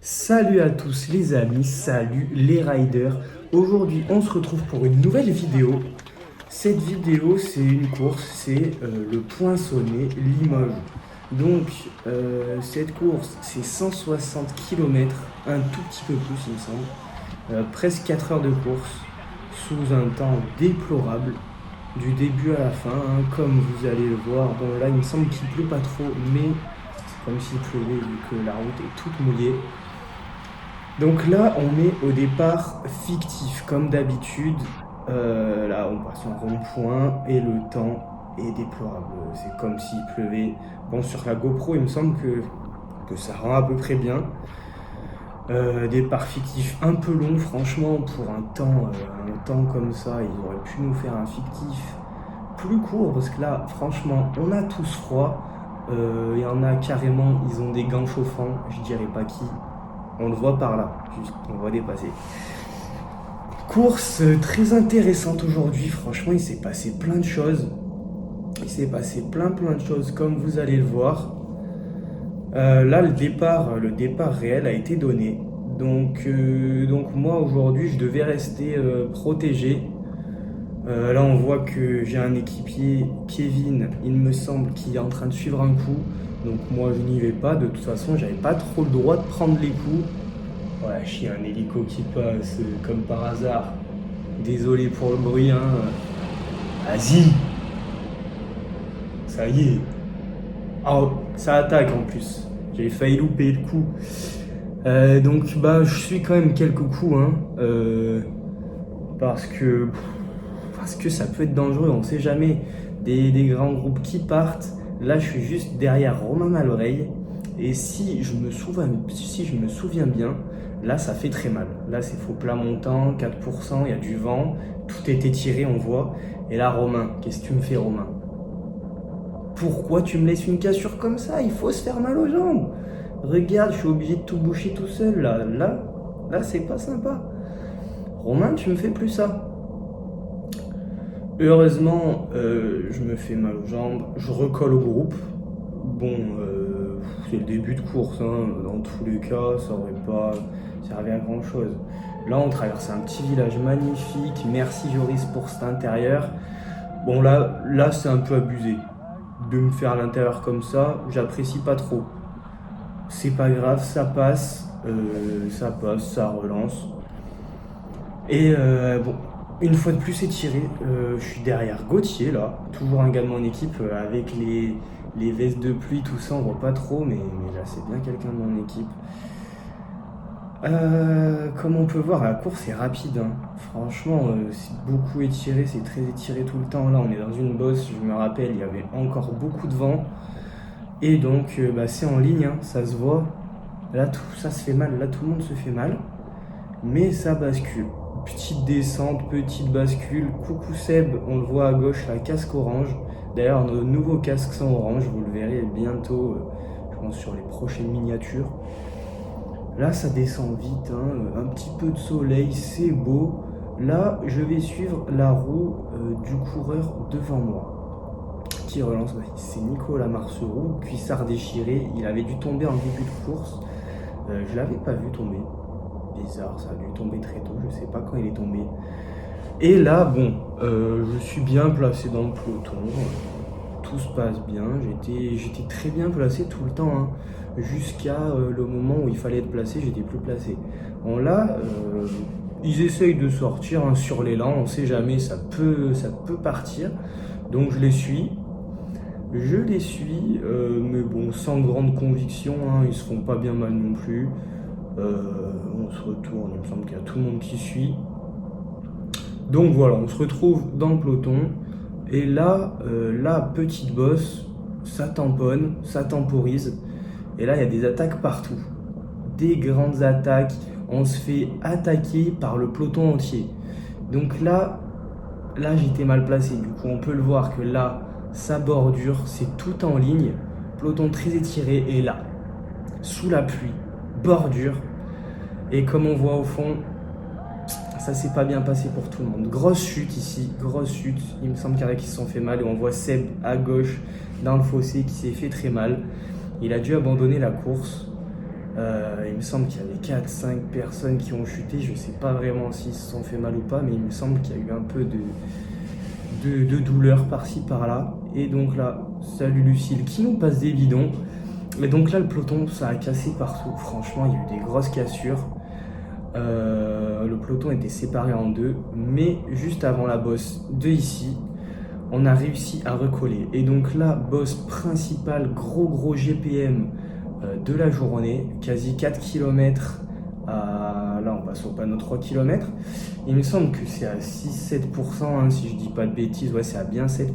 Salut à tous les amis, salut les riders. Aujourd'hui on se retrouve pour une nouvelle vidéo. Cette vidéo c'est une course, c'est le Poinçonnet Limoges. Donc cette course c'est 160 km, un tout petit peu plus il me semble. Presque 4 heures de course sous un temps déplorable du début à la fin, hein, comme vous allez le voir. Bon là il me semble qu'il pleut pas trop mais c'est comme s'il pleuvait vu que la route est toute mouillée. Donc là, on est au départ fictif, comme d'habitude. Là, on passe en rond-point et le temps est déplorable. C'est comme s'il pleuvait. Bon, sur la GoPro, il me semble que ça rend à peu près bien. Départ fictif un peu long, franchement, pour un temps comme ça, ils auraient pu nous faire un fictif plus court, parce que là, franchement, on a tous froid. Il y en a carrément, ils ont des gants chauffants, je dirais pas qui. On le voit par là, juste, on voit dépasser. Course très intéressante aujourd'hui, franchement il s'est passé plein de choses. Il s'est passé plein de choses comme vous allez le voir. Là le départ réel a été donné. Donc moi aujourd'hui je devais rester protégé. Là on voit que j'ai un équipier, Kevin, il me semble, qui est en train de suivre un coup. Donc moi je n'y vais pas, de toute façon j'avais pas trop le droit de prendre les coups. Ouais, je un hélico qui passe comme par hasard. Désolé pour le bruit, hein. Vas-y. Ça y est. Oh, ça attaque en plus. J'ai failli louper le coup. Donc bah je suis quand même quelques coups, hein. Parce que ça peut être dangereux, on sait jamais. Des grands groupes qui partent. Là je suis juste derrière Romain Maloreille. Et si je me souviens bien, là ça fait très mal. Là c'est faux plat montant, 4%, il y a du vent, tout est étiré, on voit. Et là Romain, qu'est-ce que tu me fais Romain? Pourquoi tu me laisses une cassure comme ça? Il faut se faire mal aux jambes. Regarde, je suis obligé de tout boucher tout seul là c'est pas sympa. Romain, tu me fais plus ça. Heureusement, je me fais mal aux jambes, je recolle au groupe. Bon, c'est le début de course, hein. Dans tous les cas, ça aurait pas servi à grand chose. Là, on traverse un petit village magnifique. Merci Joris pour cet intérieur. Bon, là c'est un peu abusé. De me faire à l'intérieur comme ça, j'apprécie pas trop. C'est pas grave, ça passe, ça relance. Et bon, une fois de plus étiré, je suis derrière Gauthier là, toujours un gars de mon équipe avec les vestes de pluie, tout ça, on voit pas trop, mais là c'est bien quelqu'un de mon équipe. Comme on peut voir, la course est rapide, hein. Franchement, c'est beaucoup étiré, c'est très étiré tout le temps. Là, on est dans une bosse, je me rappelle, il y avait encore beaucoup de vent. Et donc, c'est en ligne, hein, ça se voit. Là, tout ça se fait mal, là, tout le monde se fait mal. Mais ça bascule. Petite descente, petite bascule. Coucou Seb, on le voit à gauche, la casque orange. D'ailleurs, nos nouveaux casques sont orange, vous le verrez bientôt, je pense, sur les prochaines miniatures. Là, ça descend vite, hein. Un petit peu de soleil, c'est beau. Là, je vais suivre la roue du coureur devant moi. Qui relance, c'est Nicolas Marceau, cuissard déchiré. Il avait dû tomber en début de course. Je l'avais pas vu tomber. Bizarre, ça a dû tomber très tôt, je sais pas quand il est tombé. Et là, bon, je suis bien placé dans le peloton. Tout se passe bien. J'étais très bien placé tout le temps, hein. Jusqu'à le moment où il fallait être placé, j'étais plus placé. Bon là, ils essayent de sortir, hein, sur l'élan, on sait jamais, ça peut partir. Donc je les suis, mais bon, sans grande conviction, hein, ils se font pas bien mal non plus. On se retourne, il me semble qu'il y a tout le monde qui suit. Donc voilà, on se retrouve dans le peloton. Et là, la petite bosse, ça tamponne, ça temporise. Et là, il y a des attaques partout. Des grandes attaques. On se fait attaquer par le peloton entier. Donc là j'étais mal placé. Du coup, on peut le voir que là, sa bordure, c'est tout en ligne. Peloton très étiré. Et là, sous la pluie, bordure. Et comme on voit au fond, ça s'est pas bien passé pour tout le monde. Grosse chute ici, grosse chute. Il me semble qu'il y en a qui se sont fait mal. Et on voit Seb à gauche dans le fossé qui s'est fait très mal. Il a dû abandonner la course. Il me semble qu'il y avait 4-5 personnes qui ont chuté. Je sais pas vraiment s'ils se sont fait mal ou pas, mais il me semble qu'il y a eu un peu de douleur par-ci par-là. Et donc là, salut Lucille qui nous passe des bidons. Et donc là, le peloton, ça a cassé partout. Franchement, il y a eu des grosses cassures. Le peloton était séparé en deux, mais juste avant la bosse de ici, on a réussi à recoller. Et donc là, bosse principale, gros GPM de la journée, quasi 4 km. Là, on passe au panneau 3 km. Il me semble que c'est à 6-7%, hein, si je dis pas de bêtises. Ouais, c'est à bien 7%.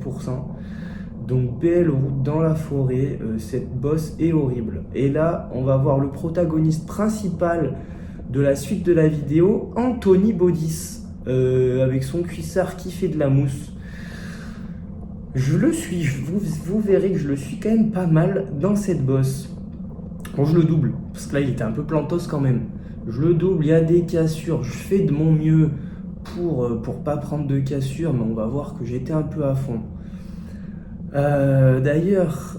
Donc belle route dans la forêt, cette bosse est horrible. Et là, on va voir le protagoniste principal de la suite de la vidéo, Anthony Baudis, avec son cuissard qui fait de la mousse. Je le suis, vous verrez que je le suis quand même pas mal dans cette bosse. Bon, je le double, parce que là il était un peu plantos quand même. Je le double, il y a des cassures, je fais de mon mieux pour pas prendre de cassures, mais on va voir que j'étais un peu à fond. D'ailleurs,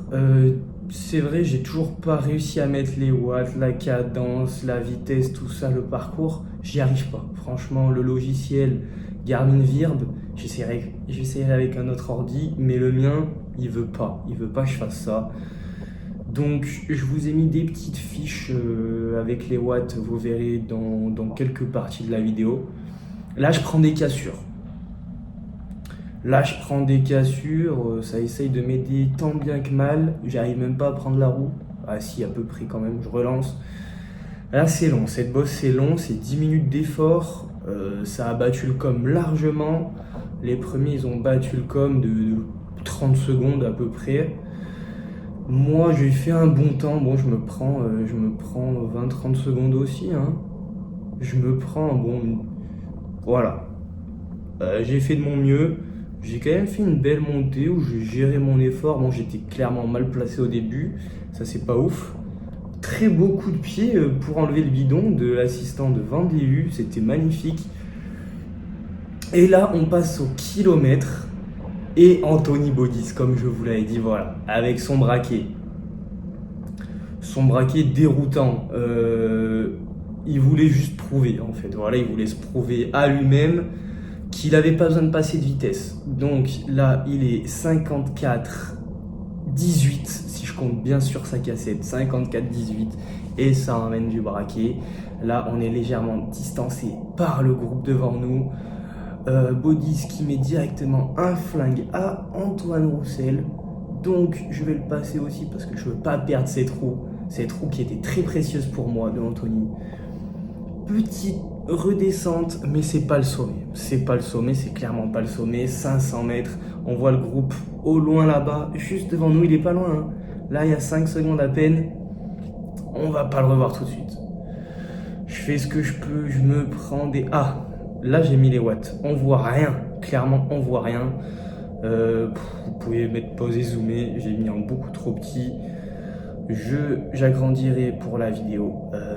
c'est vrai, j'ai toujours pas réussi à mettre les watts, la cadence, la vitesse, tout ça, le parcours. J'y arrive pas. Franchement, le logiciel Garmin Virb, j'essaierai avec un autre ordi, mais le mien, il veut pas. Il veut pas que je fasse ça. Donc, je vous ai mis des petites fiches avec les watts, vous verrez dans quelques parties de la vidéo. Là, je prends des cassures. Ça essaye de m'aider tant bien que mal. J'arrive même pas à prendre la roue. Ah si, à peu près quand même, je relance. Là, c'est long, cette bosse, c'est long, c'est 10 minutes d'effort. Ça a battu le com largement. Les premiers, ils ont battu le com de 30 secondes à peu près. Moi, j'ai fait un bon temps. Bon, je me prends 20-30 secondes aussi, hein. Voilà. J'ai fait de mon mieux. J'ai quand même fait une belle montée où j'ai géré mon effort. Bon, j'étais clairement mal placé au début, ça c'est pas ouf. Très beau coup de pied pour enlever le bidon de l'assistant de Vendée, c'était magnifique. Et là, on passe au kilomètre et Anthony Baudis, comme je vous l'avais dit, voilà, avec son braquet. Son braquet déroutant. Il voulait juste prouver, en fait. Voilà, il voulait se prouver à lui-même qu'il n'avait pas besoin de passer de vitesse. Donc là, il est 54-18, si je compte bien sur sa cassette, 54-18, et ça emmène du braquet. Là, on est légèrement distancé par le groupe devant nous. Baudis qui met directement un flingue à Antoine Roussel. Donc je vais le passer aussi parce que je ne veux pas perdre cette roue qui était très précieuse pour moi de Anthony. Petite redescente, mais c'est pas le sommet. C'est clairement pas le sommet. 500 mètres, on voit le groupe au loin là-bas, juste devant nous, il est pas loin, hein. Là, il y a 5 secondes à peine. On va pas le revoir tout de suite. Je fais ce que je peux, je me prends des... Ah, là j'ai mis les watts. On voit rien, clairement on voit rien. Vous pouvez mettre pause et zoomer, j'ai mis en beaucoup trop petit. J'agrandirai pour la vidéo,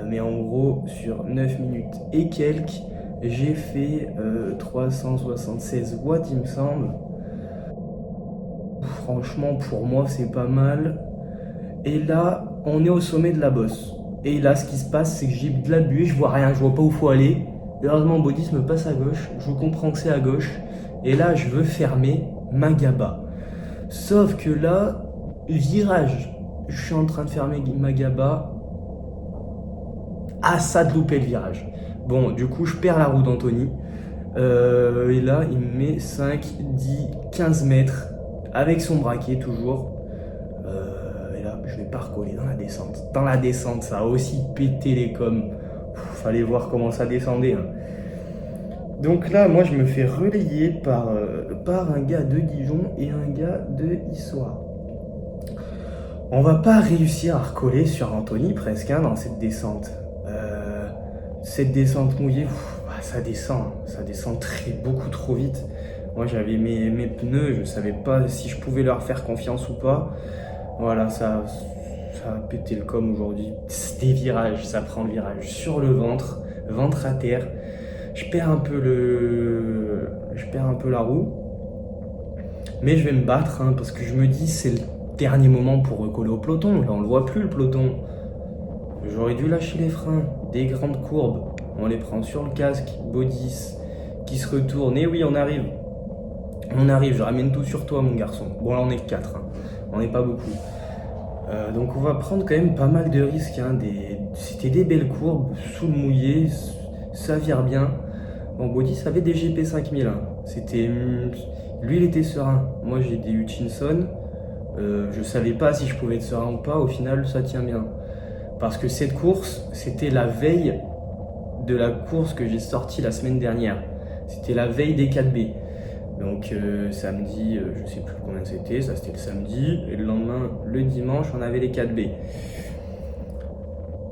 mais en gros sur 9 minutes et quelques, j'ai fait 376 watts il me semble. Franchement pour moi c'est pas mal. Et là on est au sommet de la bosse. Et là ce qui se passe c'est que j'ai de la buée, je vois rien, je vois pas où faut aller. Heureusement Baudis me passe à gauche, je comprends que c'est à gauche. Et là je veux fermer ma GABA. Sauf que là, virage. Je suis en train de fermer ma GABA. Ah, ça de louper le virage. Bon, du coup, je perds la roue d'Anthony. Et là, il me met 5, 10, 15 mètres avec son braquet toujours. Et là, je vais pas recoller dans la descente. Dans la descente, ça a aussi pété les coms. Fallait voir comment ça descendait, hein. Donc là, moi, je me fais relayer par un gars de Dijon et un gars de Issoire. On va pas réussir à recoller sur Anthony presque, hein, dans cette descente. Cette descente mouillée, ça descend beaucoup trop vite. Moi j'avais mes pneus, je savais pas si je pouvais leur faire confiance ou pas. Voilà, ça a pété le com aujourd'hui. Des virages, ça prend le virage sur le ventre à terre. Je perds un peu la roue. Mais je vais me battre, hein, parce que je me dis c'est le dernier moment pour recoller au peloton. Là on le voit plus le peloton. J'aurais dû lâcher les freins, des grandes courbes, on les prend sur le casque, Baudis, qui se retourne, et oui, on arrive. On arrive, je ramène tout sur toi, mon garçon. Bon, là, on est que 4, hein. On n'est pas beaucoup. Donc, on va prendre quand même pas mal de risques, hein. C'était des belles courbes, sous le mouillé, ça vire bien. Bon, Baudis avait des GP 5000, hein. Lui, il était serein. Moi, j'ai des Hutchinson. Je savais pas si je pouvais être serein ou pas. Au final, ça tient bien. Parce que cette course, c'était la veille de la course que j'ai sortie la semaine dernière. C'était la veille des 4B. Donc samedi, je sais plus combien c'était, ça c'était le samedi. Et le lendemain, le dimanche, on avait les 4B.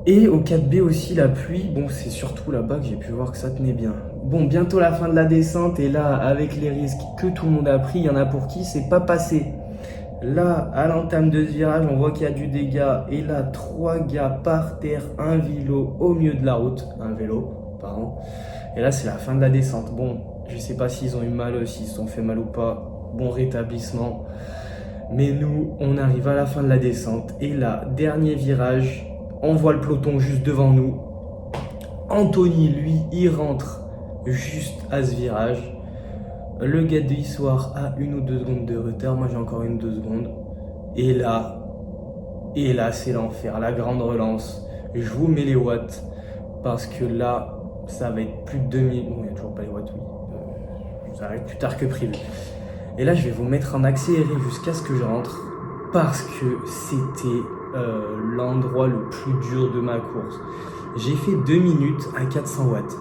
Et au 4B aussi, la pluie, bon, c'est surtout là-bas que j'ai pu voir que ça tenait bien. Bon, bientôt la fin de la descente, et là, avec les risques que tout le monde a pris, il y en a pour qui c'est pas passé. Là, à l'entame de ce virage, on voit qu'il y a du dégât. Et là, 3 gars par terre, un vélo au milieu de la route. Un vélo, pardon. Et là, c'est la fin de la descente. Bon, je sais pas s'ils ont eu mal, s'ils se sont fait mal ou pas. Bon rétablissement. Mais nous, on arrive à la fin de la descente. Et là, dernier virage, on voit le peloton juste devant nous. Anthony, lui, il rentre juste à ce virage. Le gars de l'histoire a 1 ou 2 secondes de retard. Moi, j'ai encore 1 ou 2 secondes. Et là, c'est l'enfer. La grande relance. Je vous mets les watts. Parce que là, ça va être plus de 2000. Bon, il n'y a toujours pas les watts, oui. Ça arrive plus tard que prévu. Et là, je vais vous mettre en accéléré jusqu'à ce que je rentre. Parce que c'était l'endroit le plus dur de ma course. J'ai fait 2 minutes à 400 watts.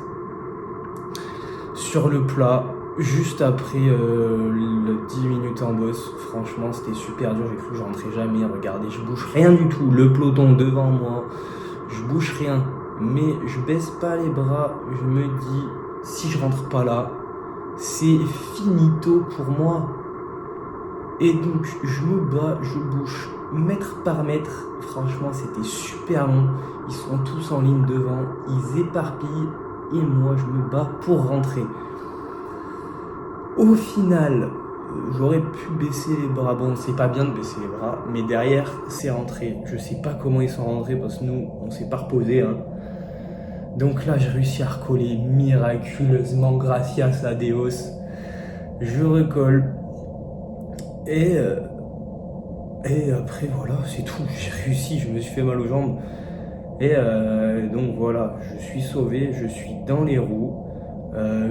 Sur le plat. Juste après le 10 minutes en boss, franchement c'était super dur, j'ai cru que je rentrais jamais, regardez, je bouge rien du tout, le peloton devant moi, je bouge rien, mais je baisse pas les bras, je me dis, si je rentre pas là, c'est finito pour moi. Et donc je me bats, je bouge mètre par mètre, franchement c'était super long, ils sont tous en ligne devant, ils éparpillent, et moi je me bats pour rentrer. Au final, j'aurais pu baisser les bras. Bon, c'est pas bien de baisser les bras, mais derrière, c'est rentré. Je sais pas comment ils sont rentrés parce que nous, on s'est pas reposé, hein. Donc là, j'ai réussi à recoller miraculeusement, gracias a Dios. Je recolle. Et après, voilà, c'est tout. J'ai réussi, je me suis fait mal aux jambes. Et donc voilà, je suis sauvé, je suis dans les roues.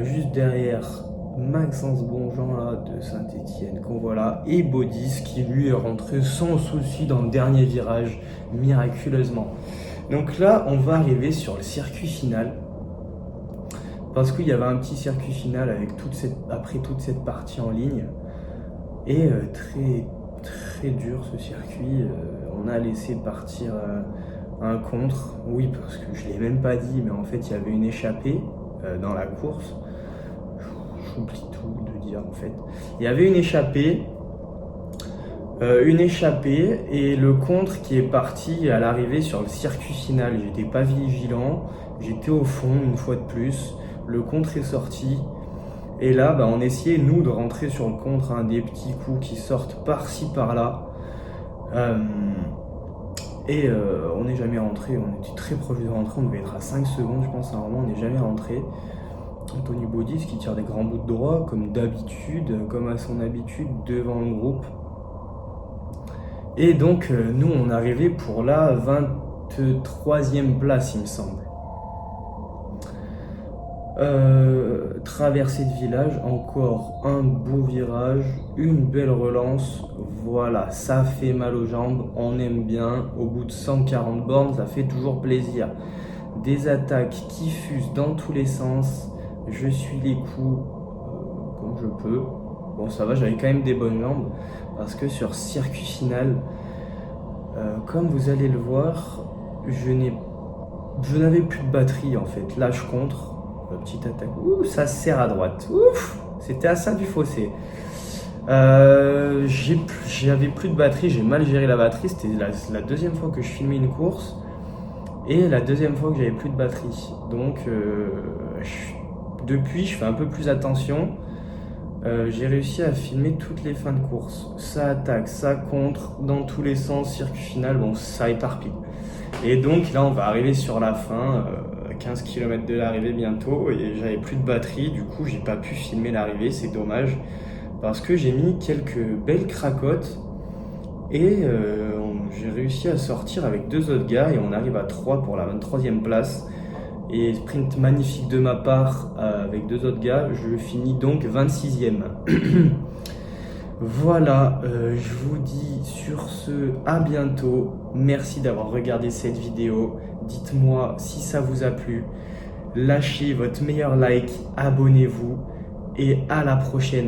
Juste derrière, Maxence Bonjean là, de Saint-Etienne, qu'on voit là, et Baudis qui lui est rentré sans souci dans le dernier virage, miraculeusement. Donc là, on va arriver sur le circuit final, parce qu'il y avait un petit circuit final avec après toute cette partie en ligne, et très très dur ce circuit. On a laissé partir un contre, oui, parce que je l'ai même pas dit, mais en fait il y avait une échappée dans la course. J'oublie tout de dire en fait. Il y avait une échappée et le contre qui est parti à l'arrivée sur le circuit final. J'étais pas vigilant, j'étais au fond une fois de plus. Le contre est sorti et là on essayait nous de rentrer sur le contre, hein, des petits coups qui sortent par-ci par-là. On n'est jamais rentré, on était très proche de rentrer, on devait être à 5 secondes je pense à un moment, on n'est jamais rentré. Anthony Baudis qui tire des grands bouts de droit, comme d'habitude, comme à son habitude, devant le groupe. Et donc, nous, on arrivait pour la 23e place, il me semble. Traversée de village, encore un beau virage, une belle relance. Voilà, ça fait mal aux jambes, on aime bien. Au bout de 140 bornes, ça fait toujours plaisir. Des attaques qui fusent dans tous les sens. Je suis les coups comme je peux. Bon, ça va, j'avais quand même des bonnes jambes. Parce que sur circuit final, comme vous allez le voir, je n'avais plus de batterie en fait. Là, je contre. Petite attaque. Ouh, ça se serre à droite. Ouf, c'était à ça du fossé. J'avais plus de batterie, j'ai mal géré la batterie. C'était la deuxième fois que je filmais une course. Et la deuxième fois que j'avais plus de batterie. Donc, depuis, je fais un peu plus attention. J'ai réussi à filmer toutes les fins de course. Ça attaque, ça contre, dans tous les sens, circuit final, bon, ça éparpille. Et donc là, on va arriver sur la fin, 15 km de l'arrivée bientôt, et j'avais plus de batterie, du coup, j'ai pas pu filmer l'arrivée, c'est dommage, parce que j'ai mis quelques belles cracottes, et j'ai réussi à sortir avec 2 autres gars, et on arrive à 3 pour la 23e place. Et sprint magnifique de ma part avec 2 autres gars, je finis donc 26e. Voilà, je vous dis sur ce à bientôt. Merci d'avoir regardé cette vidéo. Dites-moi si ça vous a plu. Lâchez votre meilleur like, abonnez-vous et à la prochaine.